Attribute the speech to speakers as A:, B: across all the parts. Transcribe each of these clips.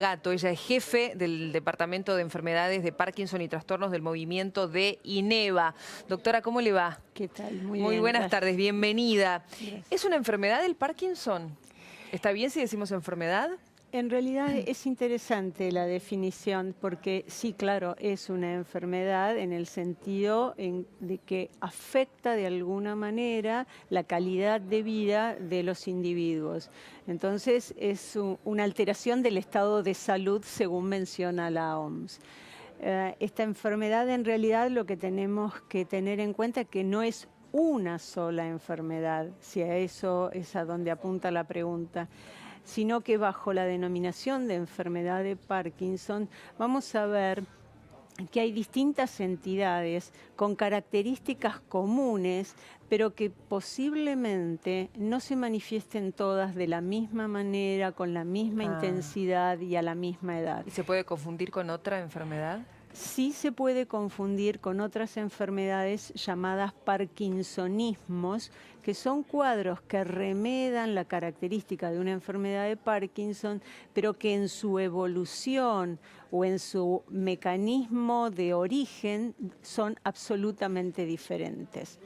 A: Gato, ella es jefe del Departamento de Enfermedades de Parkinson y Trastornos del Movimiento de INEVA. Doctora, ¿cómo le va?
B: ¿Qué tal? Muy
A: Muy
B: bien,
A: buenas
B: gracias.
A: tardes, bienvenida.
B: Gracias.
A: ¿Es una enfermedad el Parkinson? ¿Está bien si decimos enfermedad?
B: En realidad es interesante la definición porque sí, claro, es una enfermedad en el sentido de que afecta de alguna manera la calidad de vida de los individuos. Entonces es una alteración del estado de salud según menciona la OMS. Esta enfermedad en realidad lo que tenemos que tener en cuenta es que no es una sola enfermedad, si a eso es a donde apunta la pregunta, sino que bajo la denominación de enfermedad de Parkinson vamos a ver que hay distintas entidades con características comunes, pero que posiblemente no se manifiesten todas de la misma manera, con la misma intensidad y a la misma edad.
A: ¿Y se puede confundir con otra enfermedad?
B: Sí se puede confundir con otras enfermedades llamadas parkinsonismos, que son cuadros que remedan la característica de una enfermedad de Parkinson, pero que en su evolución o en su mecanismo de origen son absolutamente diferentes.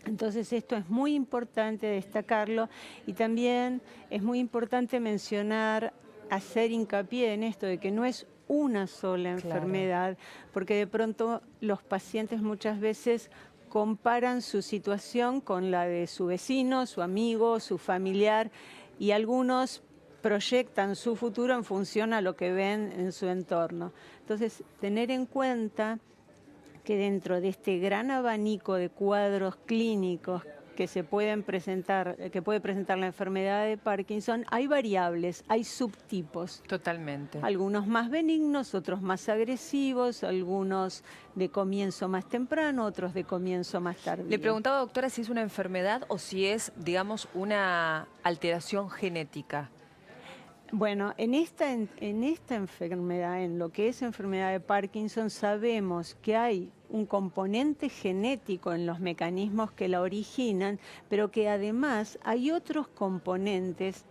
B: Entonces esto es muy importante destacarlo y también es muy importante mencionar, hacer hincapié en esto de que no es una sola enfermedad, porque de pronto los pacientes muchas veces comparan su situación con la de su vecino, su amigo, su familiar, y algunos proyectan su futuro en función a lo que ven en su entorno. Entonces, tener en cuenta que dentro de este gran abanico de cuadros clínicos que se pueden presentar, que puede presentar la enfermedad de Parkinson, hay variables, hay subtipos.
A: Totalmente.
B: Algunos más benignos, otros más agresivos, algunos de comienzo más temprano, otros de comienzo más tardío.
A: Le preguntaba, doctora, si es una enfermedad o si es, digamos, una alteración genética.
B: Bueno, en esta enfermedad, en lo que es enfermedad de Parkinson, sabemos que hay un componente genético en los mecanismos que la originan, pero que además hay otros componentes,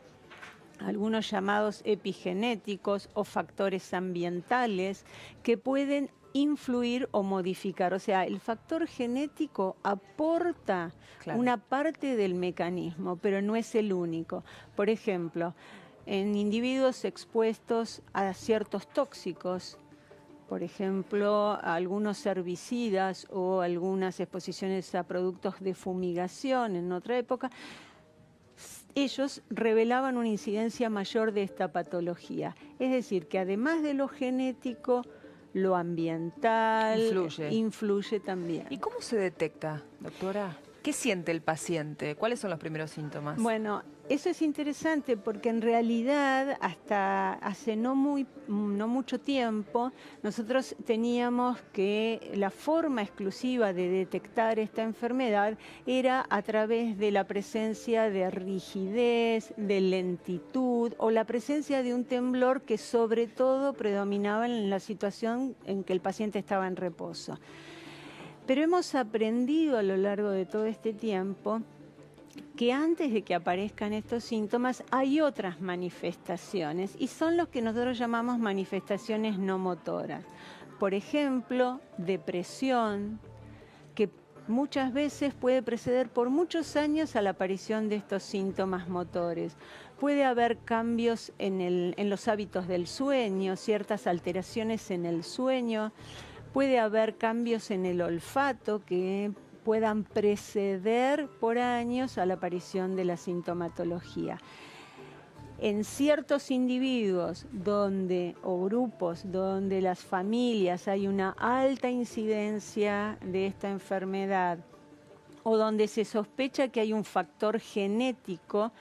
B: algunos llamados epigenéticos o factores ambientales, que pueden influir o modificar. O sea, el factor genético aporta una parte del mecanismo, pero no es el único. Por ejemplo, en individuos expuestos a ciertos tóxicos, por ejemplo, a algunos herbicidas o algunas exposiciones a productos de fumigación en otra época, ellos revelaban una incidencia mayor de esta patología. Es decir, que además de lo genético, lo ambiental influye también.
A: ¿Y cómo se detecta, doctora? ¿Qué siente el paciente? ¿Cuáles son los primeros síntomas?
B: Bueno, eso es interesante porque en realidad hasta hace no mucho tiempo nosotros teníamos que la forma exclusiva de detectar esta enfermedad era a través de la presencia de rigidez, de lentitud o la presencia de un temblor que sobre todo predominaba en la situación en que el paciente estaba en reposo. Pero hemos aprendido a lo largo de todo este tiempo que antes de que aparezcan estos síntomas hay otras manifestaciones y son los que nosotros llamamos manifestaciones no motoras. Por ejemplo, depresión, que muchas veces puede preceder por muchos años a la aparición de estos síntomas motores. Puede haber cambios en los hábitos del sueño, ciertas alteraciones en el sueño. Puede haber cambios en el olfato que puedan preceder por años a la aparición de la sintomatología. En ciertos individuos o grupos donde las familias hay una alta incidencia de esta enfermedad o donde se sospecha que hay un factor genético,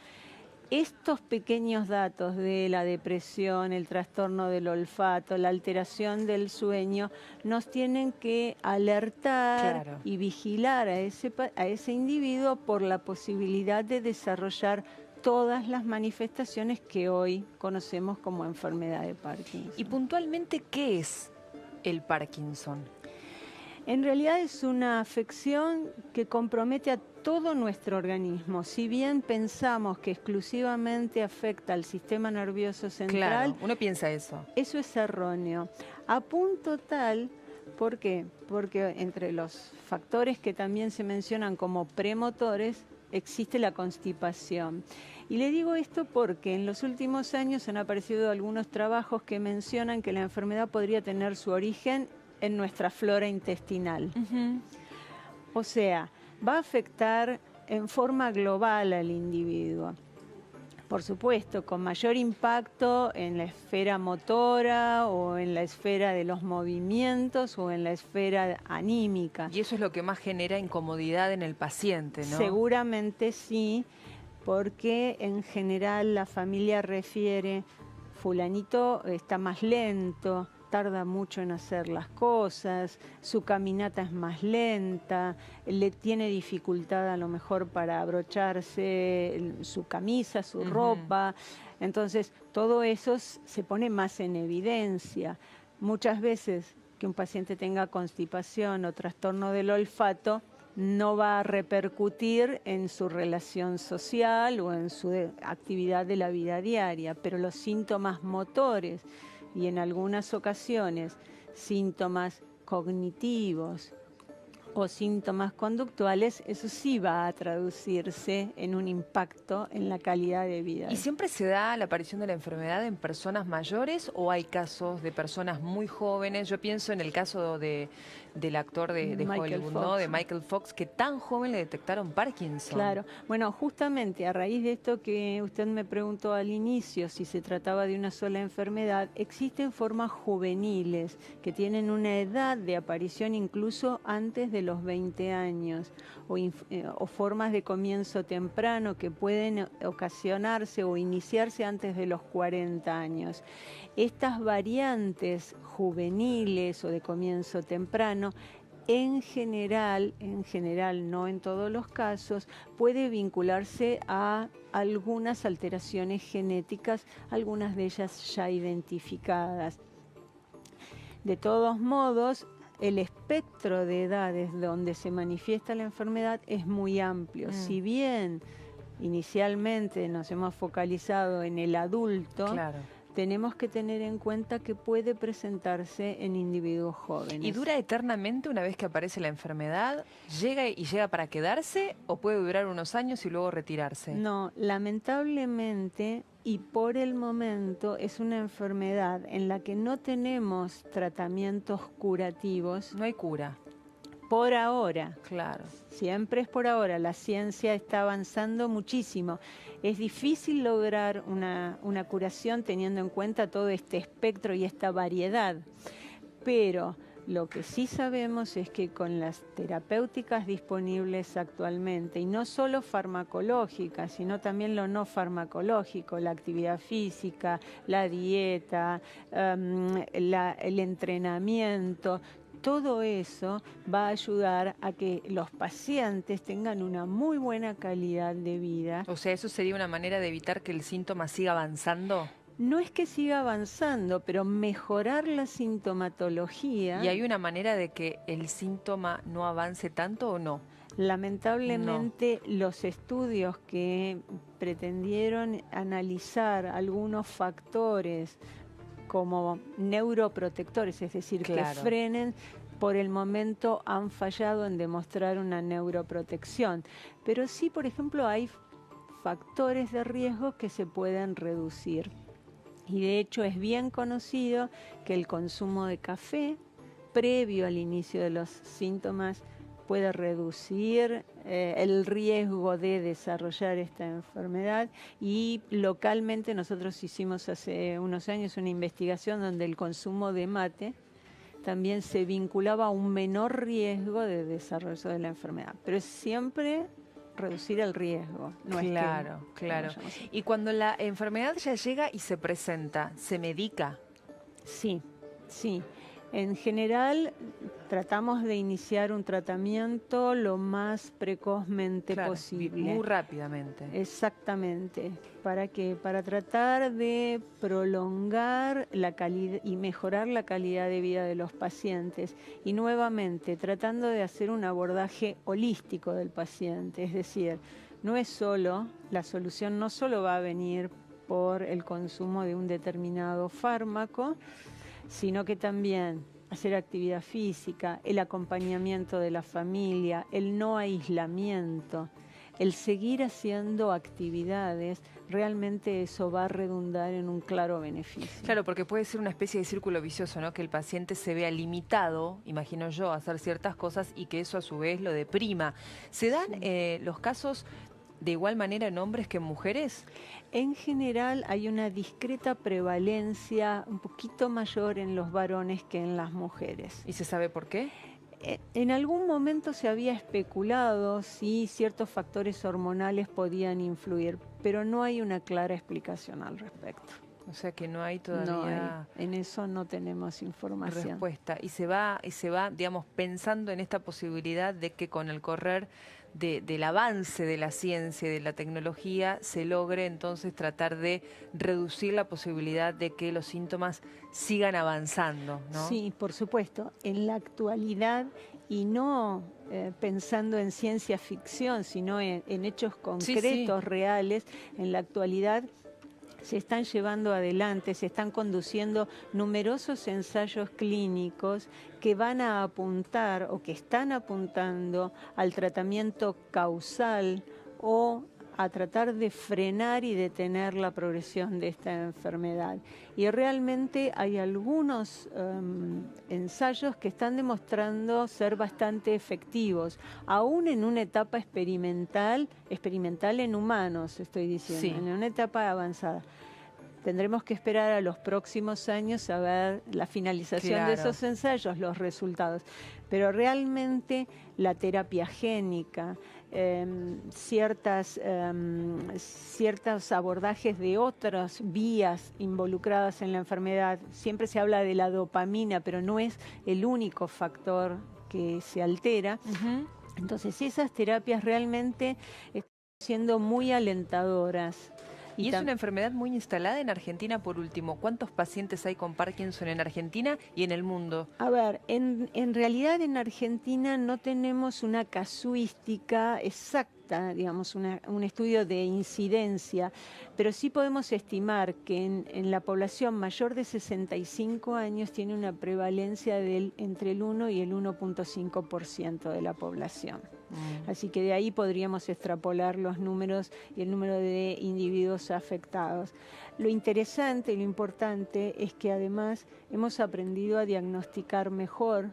B: estos pequeños datos de la depresión, el trastorno del olfato, la alteración del sueño, nos tienen que alertar y vigilar a ese individuo por la posibilidad de desarrollar todas las manifestaciones que hoy conocemos como enfermedad de Parkinson.
A: ¿Y puntualmente qué es el Parkinson?
B: En realidad es una afección que compromete a todo nuestro organismo. Si bien pensamos que exclusivamente afecta al sistema nervioso central,
A: Claro, uno piensa eso.
B: eso es erróneo. A punto tal, ¿por qué? Porque entre los factores que también se mencionan como premotores, existe la constipación. Y le digo esto porque en los últimos años han aparecido algunos trabajos que mencionan que la enfermedad podría tener su origen en nuestra flora intestinal. O sea, va a afectar en forma global al individuo. Por supuesto, con mayor impacto en la esfera motora o en la esfera de los movimientos o en la esfera anímica.
A: Y eso es lo que más genera incomodidad en el paciente, ¿no?
B: Seguramente sí, porque en general la familia refiere, fulanito está más lento, tarda mucho en hacer las cosas, su caminata es más lenta, le tiene dificultad a lo mejor para abrocharse su camisa, su ropa. Entonces, todo eso se pone más en evidencia. Muchas veces que un paciente tenga constipación o trastorno del olfato no va a repercutir en su relación social o en su actividad de la vida diaria, pero los síntomas motores y en algunas ocasiones síntomas cognitivos o síntomas conductuales, eso sí va a traducirse en un impacto en la calidad de vida.
A: ¿Y siempre se da la aparición de la enfermedad en personas mayores o hay casos de personas muy jóvenes? Yo pienso en el caso del actor de Hollywood, ¿no? De Michael Fox, que tan joven le detectaron Parkinson.
B: Claro. Bueno, justamente a raíz de esto que usted me preguntó al inicio, si se trataba de una sola enfermedad, existen formas juveniles que tienen una edad de aparición incluso antes de los 20 años, o formas de comienzo temprano que pueden ocasionarse o iniciarse antes de los 40 años. Estas variantes juveniles o de comienzo temprano, en general, no en todos los casos, puede vincularse a algunas alteraciones genéticas, algunas de ellas ya identificadas. De todos modos, el espectro de edades donde se manifiesta la enfermedad es muy amplio. Si bien inicialmente nos hemos focalizado en el adulto,
A: Claro.
B: tenemos que tener en cuenta que puede presentarse en individuos jóvenes.
A: ¿Y dura eternamente una vez que aparece la enfermedad? ¿Llega para quedarse o puede durar unos años y luego retirarse?
B: No, lamentablemente y por el momento es una enfermedad en la que no tenemos tratamientos curativos.
A: No hay cura.
B: Por ahora.
A: Claro.
B: Siempre es por ahora. La ciencia está avanzando muchísimo. Es difícil lograr una curación teniendo en cuenta todo este espectro y esta variedad. Pero lo que sí sabemos es que con las terapéuticas disponibles actualmente, y no solo farmacológicas, sino también lo no farmacológico, la actividad física, la dieta, el entrenamiento, todo eso va a ayudar a que los pacientes tengan una muy buena calidad de vida.
A: O sea, ¿eso sería una manera de evitar que el síntoma siga avanzando?
B: No es que siga avanzando, pero mejorar la sintomatología.
A: ¿Y hay una manera de que el síntoma no avance tanto o no?
B: Lamentablemente, los estudios que pretendieron analizar algunos factores como neuroprotectores, es decir,
A: Claro.
B: que frenen, por el momento han fallado en demostrar una neuroprotección. Pero sí, por ejemplo, hay factores de riesgo que se pueden reducir. Y de hecho es bien conocido que el consumo de café previo al inicio de los síntomas puede reducir el riesgo de desarrollar esta enfermedad, y localmente nosotros hicimos hace unos años una investigación donde el consumo de mate también se vinculaba a un menor riesgo de desarrollo de la enfermedad, pero es siempre reducir el riesgo. No
A: Claro,
B: es que
A: claro. Y cuando la enfermedad ya llega y se presenta, ¿se medica?
B: Sí, sí. En general, tratamos de iniciar un tratamiento lo más precozmente posible.
A: Muy rápidamente.
B: Exactamente. ¿Para qué? Para tratar de prolongar la calidad y mejorar la calidad de vida de los pacientes. Y nuevamente, tratando de hacer un abordaje holístico del paciente. Es decir, no es solo, la solución no solo va a venir por el consumo de un determinado fármaco, sino que también hacer actividad física, el acompañamiento de la familia, el no aislamiento, el seguir haciendo actividades, realmente eso va a redundar en un claro beneficio.
A: Claro, porque puede ser una especie de círculo vicioso, ¿no? Que el paciente se vea limitado, imagino yo, a hacer ciertas cosas y que eso a su vez lo deprima. ¿Se dan los casos de igual manera en hombres que en mujeres?
B: En general hay una discreta prevalencia un poquito mayor en los varones que en las mujeres.
A: ¿Y se sabe por qué?
B: En algún momento se había especulado si ciertos factores hormonales podían influir, pero no hay una clara explicación al respecto.
A: O sea que no hay todavía...
B: En eso no tenemos información.
A: Respuesta. Y se va, digamos, pensando en esta posibilidad de que con el correr del avance de la ciencia y de la tecnología se logre entonces tratar de reducir la posibilidad de que los síntomas sigan avanzando, ¿no?
B: Sí, por supuesto. En la actualidad, y no pensando en ciencia ficción, sino en hechos concretos, reales, en la actualidad se están llevando adelante, se están conduciendo numerosos ensayos clínicos que van a apuntar o que están apuntando al tratamiento causal o a tratar de frenar y detener la progresión de esta enfermedad. Y realmente hay algunos ensayos que están demostrando ser bastante efectivos, aún en una etapa experimental en humanos, estoy diciendo, en una etapa avanzada. Tendremos que esperar a los próximos años a ver la finalización de esos ensayos, los resultados. Pero realmente la terapia génica, ciertos abordajes de otras vías involucradas en la enfermedad, siempre se habla de la dopamina, pero no es el único factor que se altera. Entonces esas terapias realmente están siendo muy alentadoras.
A: Y es una enfermedad muy instalada en Argentina, por último. ¿Cuántos pacientes hay con Parkinson en Argentina y en el mundo?
B: A ver, en realidad en Argentina no tenemos una casuística exacta, digamos, un estudio de incidencia, pero sí podemos estimar que en la población mayor de 65 años tiene una prevalencia entre el 1 y el 1.5% de la población. Así que de ahí podríamos extrapolar los números y el número de individuos afectados. Lo interesante y lo importante es que además hemos aprendido a diagnosticar mejor,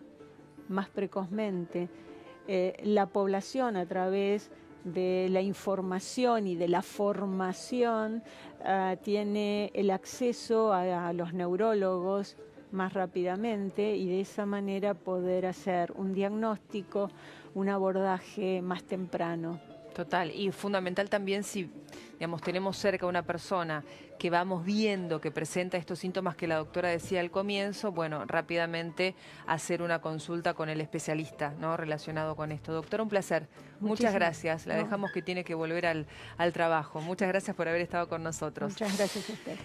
B: más precozmente, la población a través de la información y de la formación, tiene el acceso a los neurólogos más rápidamente y de esa manera poder hacer un diagnóstico, un abordaje más temprano.
A: Total, y fundamental también si, digamos, tenemos cerca a una persona que vamos viendo que presenta estos síntomas que la doctora decía al comienzo, bueno, rápidamente hacer una consulta con el especialista, ¿no?, relacionado con esto. Doctora, un placer. Muchas gracias. La dejamos que tiene que volver al trabajo. Muchas gracias por haber estado con nosotros.
B: Muchas gracias a usted.